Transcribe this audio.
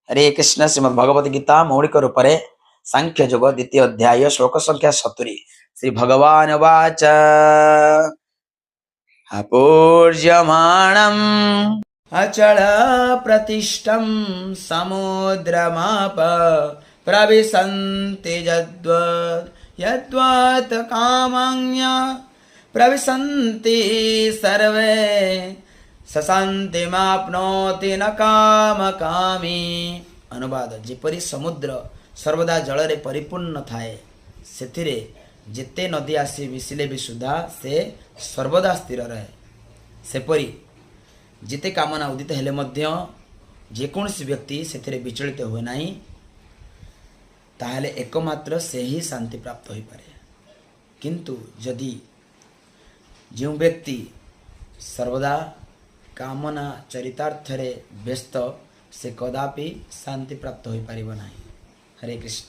हरे कृष्ण। श्रीमद् भगवत गीता मौलिक रूपरे सांख्य योग द्वितीय अध्याय श्लोक संख्या 70। श्री भगवान वाच अपूर्यमाणम् अचल प्रतिष्ठं समुद्रमाप प्रविशन्ति यद्वत् कामन्य प्रविशन्ति सर्वे सशांति माप्नोति न काम कामी। अनुवाद जेपरी समुद्र सर्वदा जल रे परिपूर्ण थाए सेथिरे जेते नदी आसी मिसिले भी सुधा से सर्वदा स्थिर रहे सेपरी जेते कामना उदित हेले मध्य जेकोसी व्यक्ति सेथिरे विचलित हुए नहीं ताहले एकमात्र से ही शांति प्राप्त हो पारे। किंतु जदि जो व्यक्ति सर्वदा कामना चरितार्थरे व्यस्त से कदापि शांति प्राप्त हो पारिब नहीं। हरे कृष्ण।